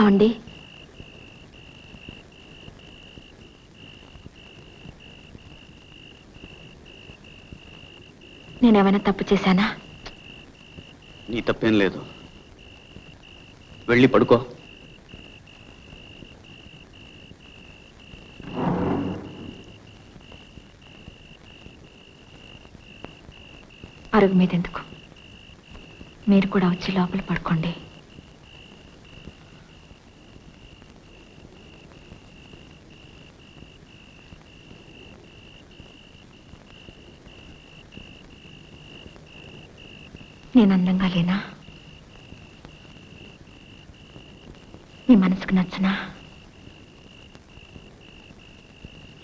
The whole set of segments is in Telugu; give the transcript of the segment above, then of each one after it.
ఏమండి? నేనేమైనా తప్పు చేశానా? నీ తప్పేం లేదు. వెళ్ళి పడుకో. అరుగు మీద ఎందుకు? మీరు కూడా వచ్చి లోపల పడుకోండి. నేను అందంగా లేనా? నీ మనసుకు నచ్చనా?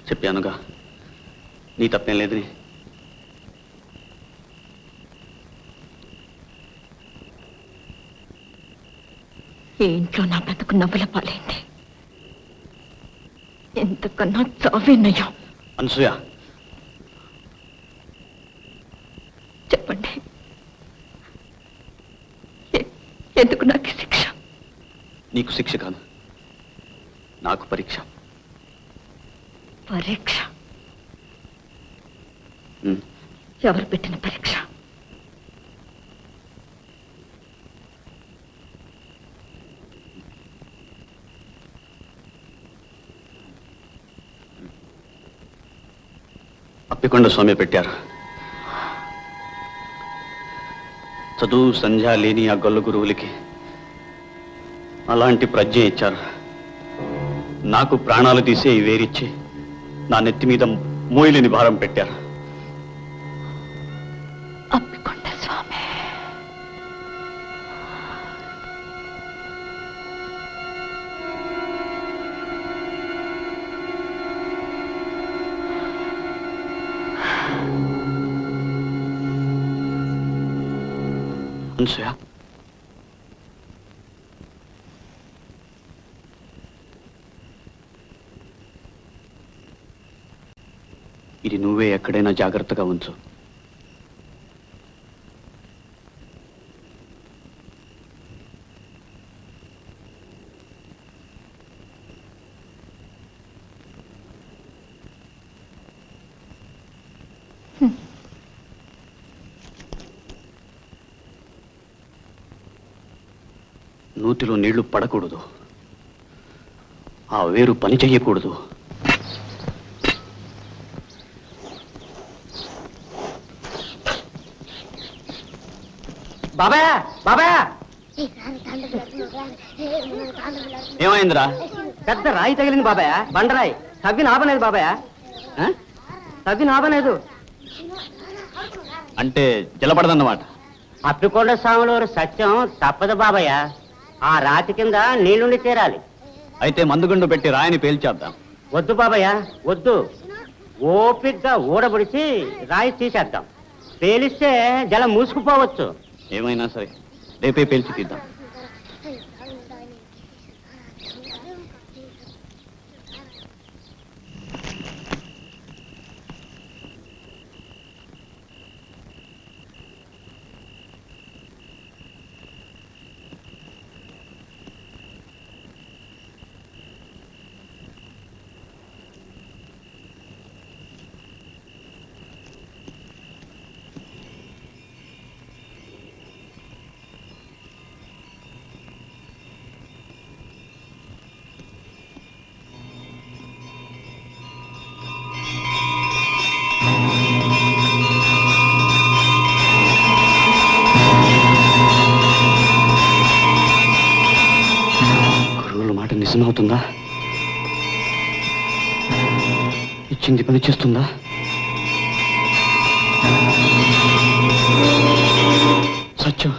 చెప్పానుగా నీ తప్పేం లేదని. ఈ ఇంట్లో నా బ్రతుకు నవ్వుల పాలైంది. ఎంతకన్నా చావేనయ్యా. అనసూయ, చెప్పండి, ఎందుకు నాకు శిక్ష? నీకు శిక్ష కాదు, నాకు పరీక్ష. పరీక్ష? ఎవరు పెట్టిన పరీక్ష? అప్పికొండ స్వామి పెట్టారు. చదువు సంధ్య లేని ఆ గొల్ల గురువులకి అలాంటి ప్రజ్ఞ ఇచ్చారు. నాకు ప్రాణాలు తీసే ఈ వేరిచ్చి నా నెత్తి మీద మోయలేని భారం పెట్టారు. అప్పికొండ స్వామి. అనసూయ, ఇది నువ్వే ఎక్కడైనా జాగ్రత్తగా ఉంచు. నూతిలో నీళ్లు పడకూడదు, ఆ వేరు పని చెయ్యకూడదు. బాబాయ్, బాబాయ్, ఏమైందిరా? పెద్ద రాయి తగిలింది బాబాయ్. బండరాయి. తవ్వి నాపలేదు బాబాయ్. తవ్వి నాపలేదు అంటే జలపడదన్నమాట. అప్పికొండ స్వాములూరు సత్యం తప్పదు బాబాయ్. ఆ రాతి కింద నీళ్లుండి తీరాలి. అయితే మందుగుండు పెట్టి రాయిని పేల్చేద్దాం. వద్దు బాబాయ్, వద్దు. ఓపిగ్గా ఊడబడిచి రాయి తీసేద్దాం. పేలిస్తే జలం మూసుకుపోవచ్చు. ఏమైనా సరే రేపే పేల్చి తీద్దాం. నిజమవుతుందా? ఇచ్చింది పని చేస్తుందా? సత్యం,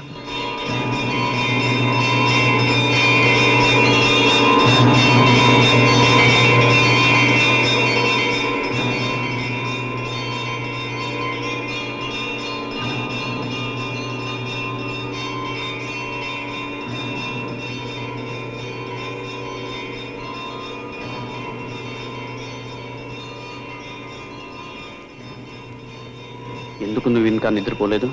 ఎందుకు నువ్వు ఇంకా నిద్రపోలేదు?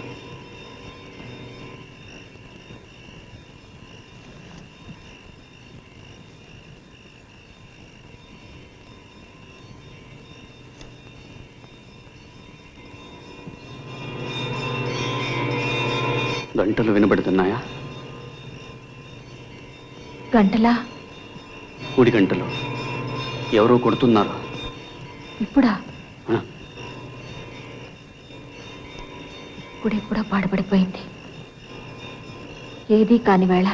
గంటలు వినబడుతున్నాయా? గంటలా? కూడి గంటలు ఎవరో కొడుతున్నారు. ఇప్పుడా? ఆ, గుడి కూడా పాడుపడిపోయింది. ఏదీ కాని వేళ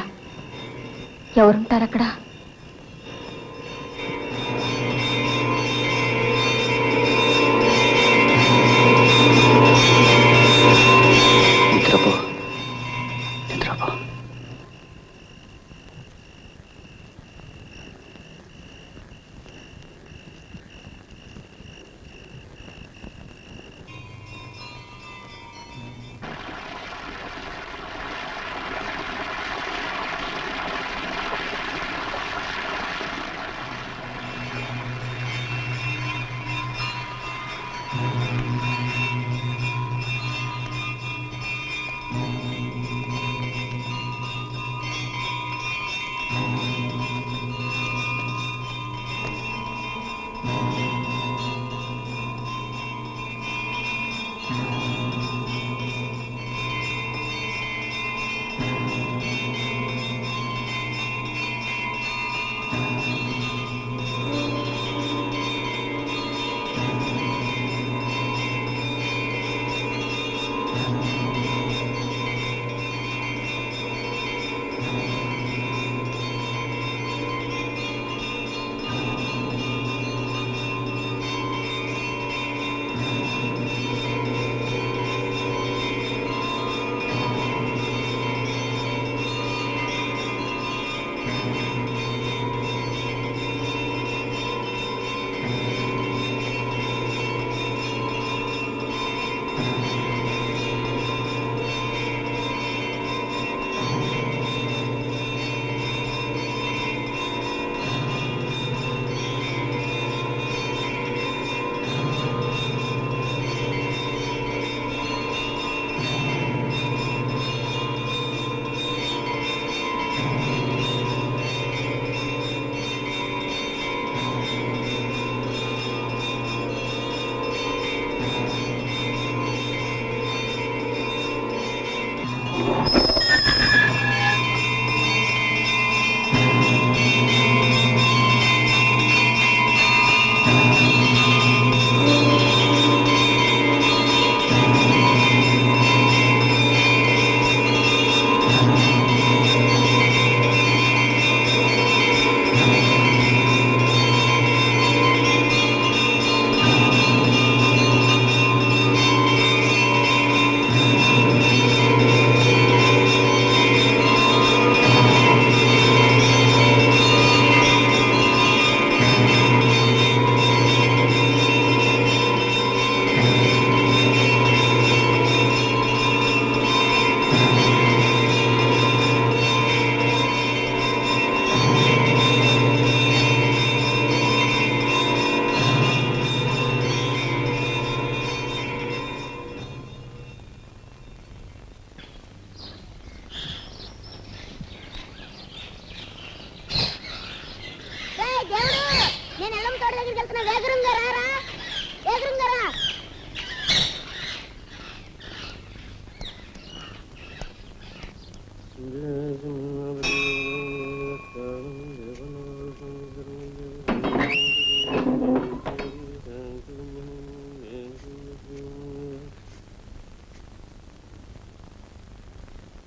ఎవరుంటారక్కడ? నిద్రపో, నిద్రపో.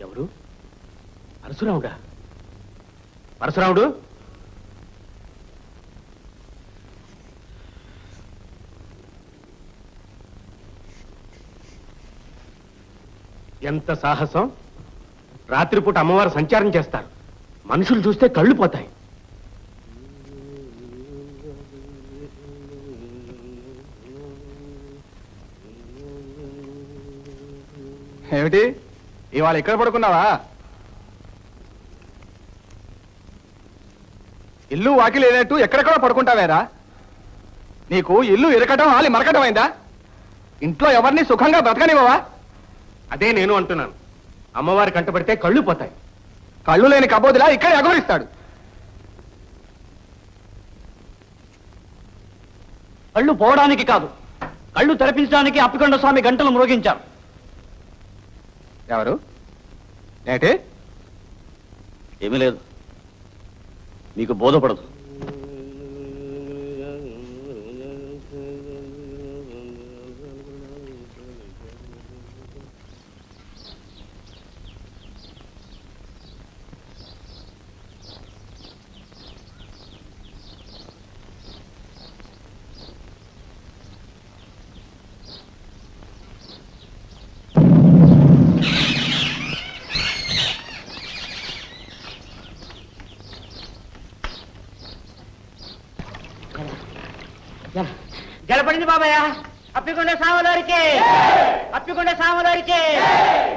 ఎవరు? పరశురాముడా? పరశురాముడు? ఎంత సాహసం! రాత్రిపూట అమ్మవారు సంచారం చేస్తారు. మనుషులు చూస్తే కళ్ళు పోతాయి. ఏమిటి ఇవాళ ఇక్కడ పడుకున్నావా? ఇల్లు వాకి లేనట్టు ఎక్కడెక్కడ పడుకుంటావేరా? నీకు ఇల్లు ఇరకటం హాలి మరకటం అయిందా? ఇంట్లో ఎవరిని సుఖంగా బ్రతకనివ్వవా? అదే నేను అంటున్నాను. అమ్మవారి కంటపడితే కళ్ళు పోతాయి. కళ్ళు లేని కబోదిలా ఇక్కడే అగౌరిస్తాడు. కళ్ళు పోవడానికి కాదు, కళ్ళు తెరపించడానికి అప్పికొండ స్వామి గంటలు మ్రోగించారు. ఎవరు? ఏంటి? ఏమీ లేదు, మీకు బోధపడదు. జలపడింది బాబాయ్. అప్పికొండ సామలోరికి, అప్పికొండ సామలోరికి,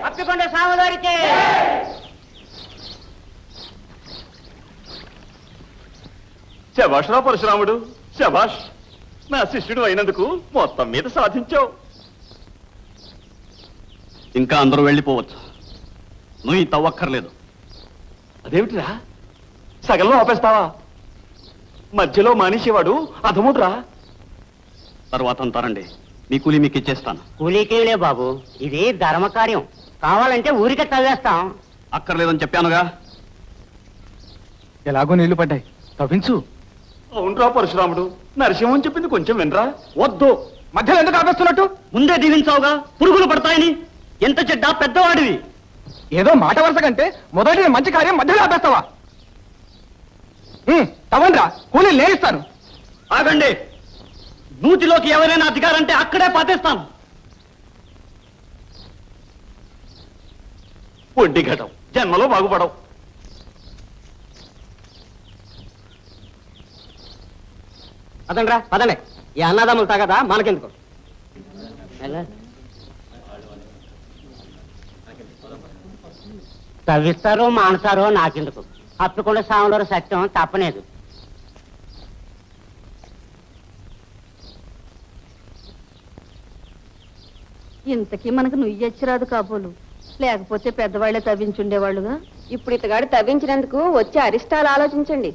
అప్పికొండ సామలోరికి. శభాష్ రా పరశురాముడు, శభాష్. నా శిష్యుడు అయినందుకు మొత్తం మీద సాధించావు. ఇంకా అందరూ వెళ్ళిపోవచ్చు, నువ్వు ఈ తవ్వక్కర్లేదు. అదేమిటిరా, సగంలో ఆపేస్తావా? మధ్యలో మానేసేవాడు అధముడ్రా. తర్వాత అంతారండి, మీ కూలి మీకు ఇచ్చేస్తాను. కూలీకేలే బాబు, ఇది ధర్మకార్యం. కావాలంటే ఊరికే తవ్వేస్తాం. అక్కర్లేదని చెప్పానుగా. ఎలాగో నీళ్లు పడ్డాయి, తవ్వించు. అవునరా పరశురాముడు, నరసింహం చెప్పింది కొంచెం వినరా. వద్దు, మధ్యలో ఎందుకు ఆపేస్తున్నట్టు? ముందే దీవించావుగా, పురుగులు పడతాయని. ఎంత చెడ్డ పెద్దవాడివి. ఏదో మాట వరుస కంటే మొదటి మంచి కార్యం మధ్యలో ఆపేస్తావా? తవ్వండ్రా, కూలీలు నేనిస్తాను. ఆగండి, నూతిలోకి ఎవరైనా అధికారంటే అక్కడే పాతేస్తాను. ఒంటి ఘటం, జన్మలో బాగుపడవు. పదండ్రా పదండి, ఈ అన్నదమ్ములు తగదా మనకెందుకు. తవ్విస్తారో మానతారో నాకెందుకు, అప్పకుండా సాములో సత్యం తప్పలేదు. ఇంతకీ మనకు నుయ్యొచ్చిరాదు కాబోలు, లేకపోతే పెద్దవాళ్లే తవ్వించుండేవాళ్ళుగా. ఇప్పుడు ఇతగాడు తవ్వించినందుకు వచ్చే అరిష్టాలు ఆలోచించండి.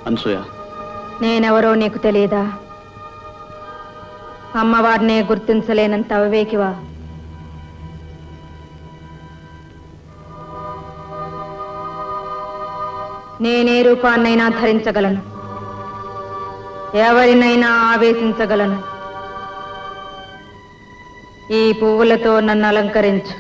అనసూయ, నేనెవరో నీకు తెలియదా? అమ్మవారినే గుర్తించలేనంత అవివేకివా? నేనే రూపాన్నైనా ధరించగలను, ఎవరినైనా ఆవేశించగలను. ఈ పువ్వులతో నన్ను అలంకరించు.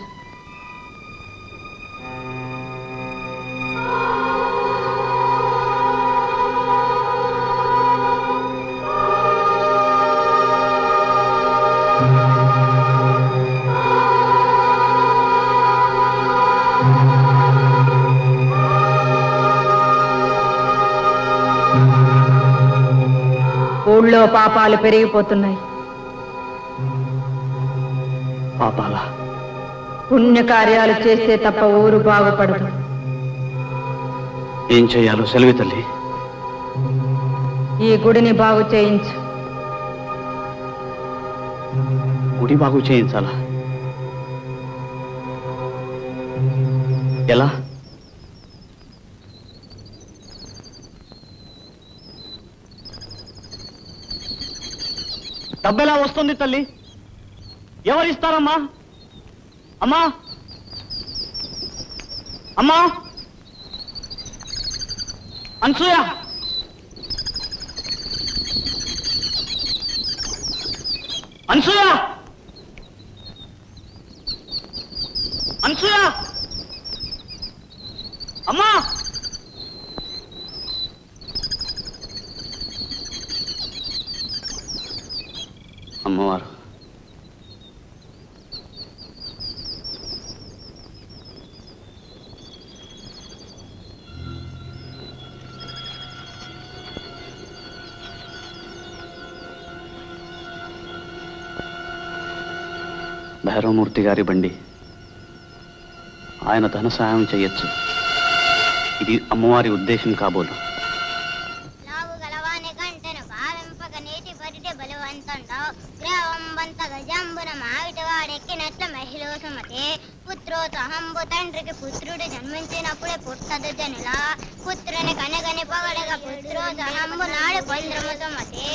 ఊళ్ళో పాపాలు పెరిగిపోతున్నాయి. పాపాలా? పుణ్యకార్యాలు చేస్తే తప్ప ఊరు బాగుపడదు. ఏం చేయాలో సెలవి తల్లి. ఈ గుడిని బాగు చేయించు. గుడి బాగు చేయించాలా? ఎలా? డబ్బెలా వస్తుంది తల్లి? ఎవరిస్తారమ్మా? అమ్మా, అమ్మా, అన్సూయ, అన్సూయ, అన్సూయ, అమ్మా. అమ్మవారు భైరవమూర్తి గారి బండి. ఆయన ధన సహాయం చేయొచ్చు. ఇది అమ్మవారి ఉద్దేశం కాబోలు. పుత్రోతహంబు తండ్రికి పుత్రుడు జన్మించినప్పుడే పుట్టదు జనులా పుత్రుని కనగని పొగడగా పుత్రోతహంబు నాడు పంద్రము సుమతే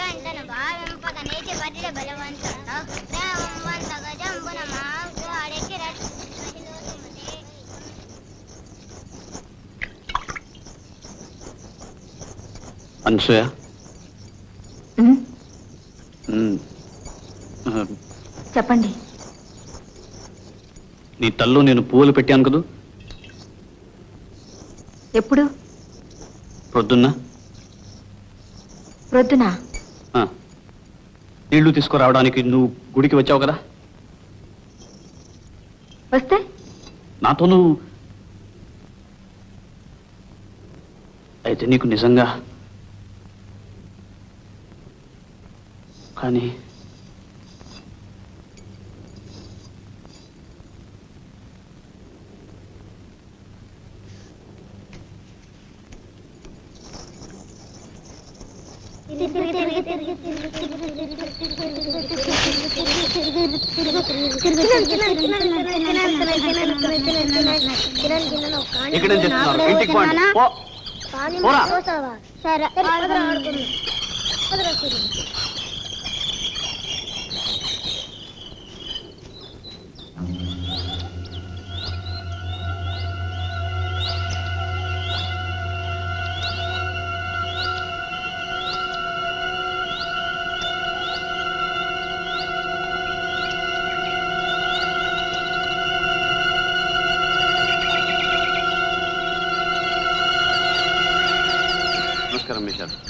గంటను భావింపక నేటి పడిన బలవంతుడు ప్రేమంత గజంబున మాకు వాడికి అన్సూయ, చెప్పండి. నీ తల్లో నేను పువ్వులు పెట్టాను కదూ? ఎప్పుడు? ప్రొద్దున్నా. ప్రొద్దున? నీళ్లు తీసుకురావడానికి నువ్వు గుడికి వచ్చావు కదా? వస్తే నాతో నువ్వు అయితే నీకు నిజంగా కానీ ఇక్కడ చెప్తున్నారు ఇంటికి పోరా.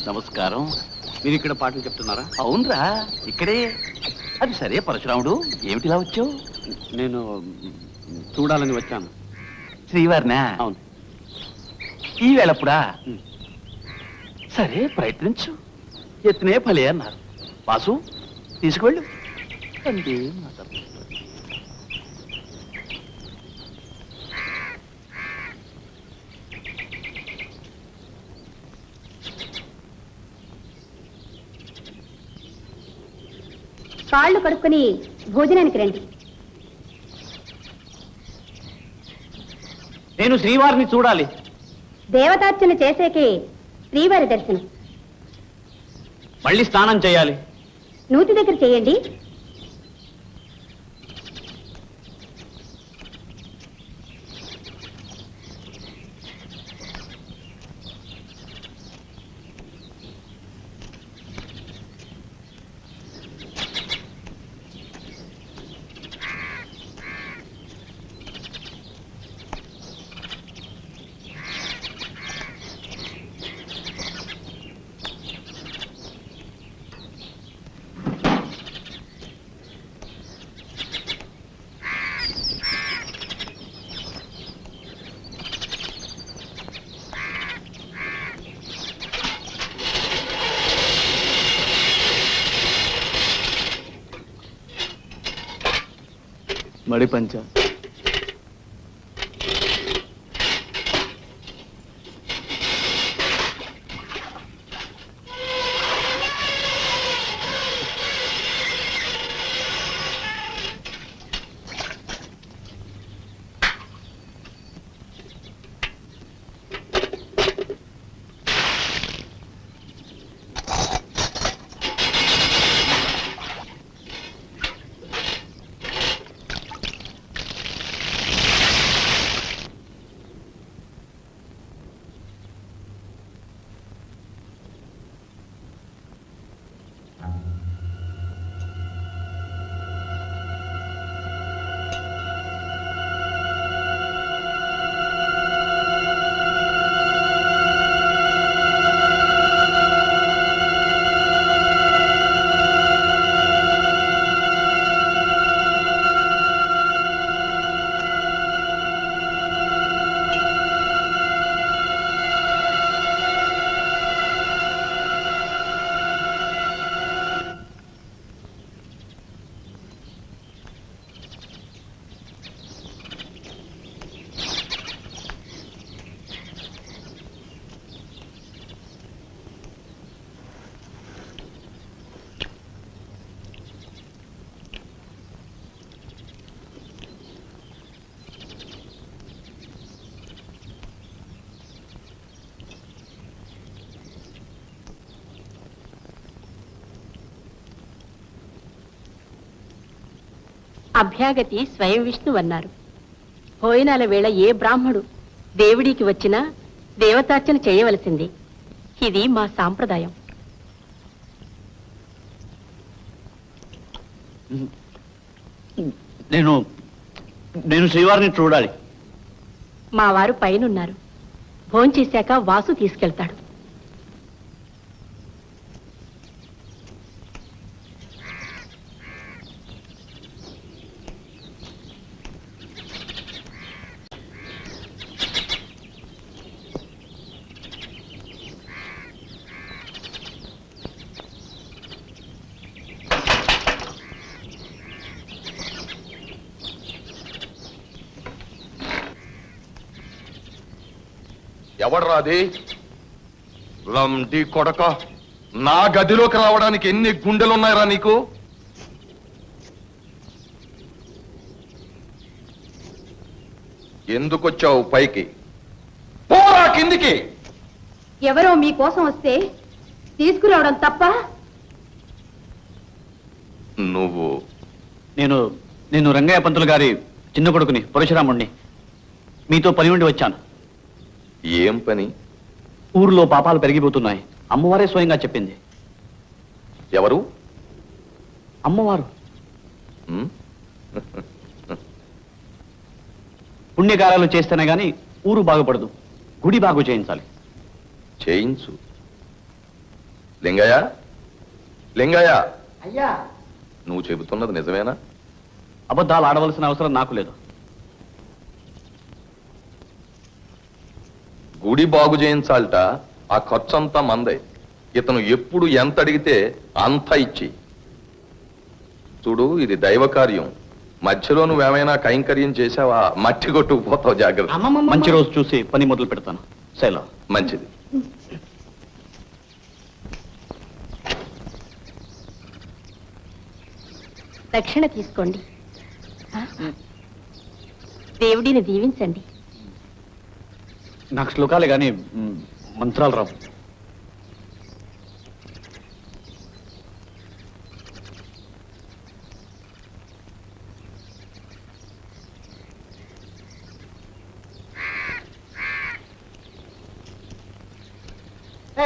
నమస్కారం. మీరు ఇక్కడ పాటలు చెప్తున్నారా? అవునరా, ఇక్కడే. అది సరే పరశురాముడు, ఏమిటిలా వచ్చావు? నేను చూడాలని వచ్చాను. శ్రీవారినా? అవును. ఈ వేళప్పుడా? సరే ప్రయత్నించు. ఎత్తునే ఫలే అన్నారు. వాసు తీసుకువెళ్ళు. అంతే మాత్రం. కాళ్ళు కడుక్కొని భోజనానికి రండి. నేను శ్రీవారిని చూడాలి. దేవతార్చన చేసేకి శ్రీవారి దర్శనం. మళ్ళీ స్నానం చేయాలి. నూతి దగ్గర చేయండి. మడి పంచ. అభ్యాగతి స్వయం విష్ణువు అన్నారు. భోజనాల వేళ ఏ బ్రాహ్మడు దేవుడికి వచ్చినా దేవతార్చన చేయవలసింది. ఇది మా సాంప్రదాయం. నేను శ్రీవారిని చూడాలి. మా వారు పైనున్నారు. భోంచేశాక వాసు తీసుకెళ్తాడు. ఎవడ్రాది? లండి కొడక, నా గదిలోకి రావడానికి ఎన్ని గుండెలున్నాయిరా నీకు? ఎందుకొచ్చావు పైకి? పోరా కిందికి. ఎవరో మీకోసం వస్తే తీసుకురావడం తప్ప? నువ్వు? నేను రంగయ్య పంతులు గారి చిన్న కొడుకుని, పరశురాముణ్ణి. మీతో పని ఉండి వచ్చాను. ఏం పని? ఊర్లో పాపాలు పెరిగిపోతున్నాయి. అమ్మవారే స్వయంగా చెప్పింది. ఎవరు? అమ్మవారు. పుణ్యకార్యాలు చేస్తేనే గాని ఊరు బాగుపడదు. గుడి బాగు చేయించాలి. చేయించు. లింగయ్య, లింగయ్య, అయ్యా, నువ్వు చెబుతున్నది నిజమేనా? అబద్ధాలు ఆడవలసిన అవసరం నాకు లేదు. గుడి బాగు చేయించాలట. ఆ ఖర్చంతా మందే. ఇతను ఎప్పుడు ఎంత అడిగితే అంత ఇచ్చి. చూడు, ఇది దైవ కార్యం. మధ్యలో నువ్వేమైనా కైంకర్యం చేసావా మట్టి కొట్టుకుపోతావు. జాగ్రత్త. మంచి రోజు చూసి పని మొదలు పెడతాను. శైలా. మంచిది. దక్షిణ తీసుకోండి. దేవుడిని దీవించండి. నాకు శ్లోకాలే కానీ మంత్రాలు రావు.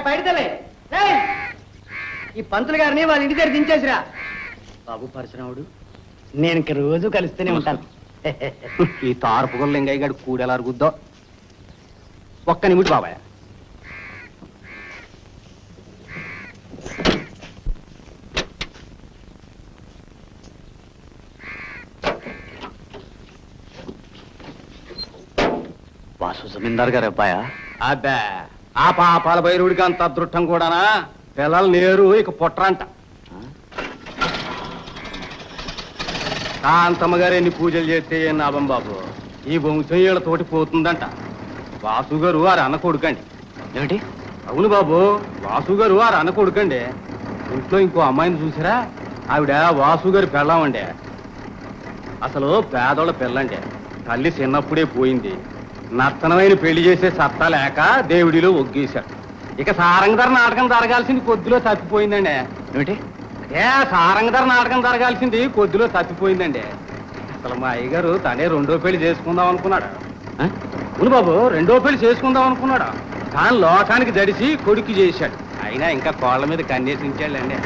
బయటలే, ఈ పంతులు గారిని వాళ్ళ ఇంటి దగ్గర దించేసిరా. బాబు పరశురాముడు, నేను ఇంక రోజు కలుస్తూనే ఉంటాను. ఈ తార్పుగల లింగయ్య గారు కూడెలా అరుగుద్దో. ఒక్క నిమిషం బాబాయ్. వాసు జమీందార్ గారు అబ్బాయా? అబ్బా, ఆ పాపాల భైరుడికి అంత అదృష్టం కూడానా? పిల్లలు నేరు ఇక పుట్రంట. కాంతమ్మ గారు ఎన్ని పూజలు చేస్తే ఏం లాభం బాబు, ఈ వంశం వీళ్ళతోటి పోతుందంట. వాసు గారు వారు అన్న కొడుకండి. ఏమిటి? అవును బాబు, వాసు గారు వారు అన్న కొడుకండి. ఇంట్లో ఇంకో అమ్మాయిని చూసారా, ఆవిడ వాసు గారి పెళ్ళామండి. అసలు పేదోళ్ళ పిల్లండి, తల్లి చిన్నప్పుడే పోయింది. నత్తనమైన పెళ్లి చేసే సత్తా లేక దేవుడిలో ఒగ్గేశారు. ఇక సారంగధర నాటకం జరగాల్సింది కొద్దిలో తప్పిపోయిందండి. ఏమిటి? అదే సారంగధర నాటకం జరగాల్సింది కొద్దిలో తప్పిపోయిందండి. అసలు మా అయ్యగారు తనే రెండో పెళ్లి చేసుకుందాం అనుకున్నాడు. అవును బాబు, రెండో పెళ్లి చేసుకుందాం అనుకున్నాడు. కానీ లోకానికి జడిసి కొడుకు చేశాడు. అయినా ఇంకా కోళ్ళ మీద కన్నేసించాడండి.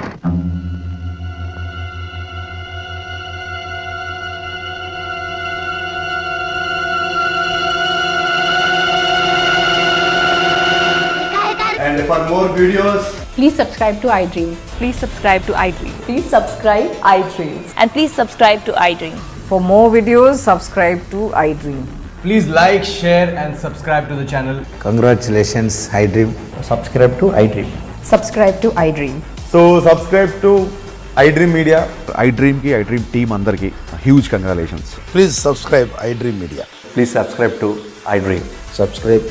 And for more videos, please subscribe to iDream. Please subscribe to iDream. Please subscribe iDream. And please subscribe to iDream. For more videos, subscribe to iDream. please like, share and subscribe to the channel. Congratulations, iDream. Subscribe to iDream. Subscribe to iDream. So subscribe to iDream Media. iDream ki iDream team andarki huge congratulations. Please subscribe iDream Media. Please subscribe to iDream. Subscribe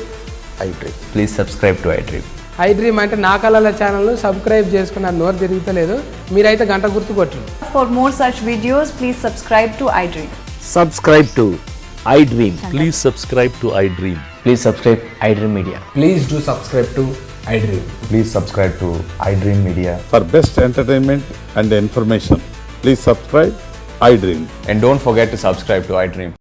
iDream. Please subscribe to iDream. iDream అంటే నా కళల ఛానల్ సబ్స్క్రైబ్ చేసుకున్న నోరు తిరుగుతలేదు, మీరైతే గంట గుర్తు కొట్టండి. For more such videos, please subscribe to iDream. Subscribe to iDream. Please subscribe to iDream. Please subscribe iDream Media. Please do subscribe to iDream. Please subscribe to iDream Media. For best entertainment and information, please subscribe iDream. And don't forget to subscribe to iDream.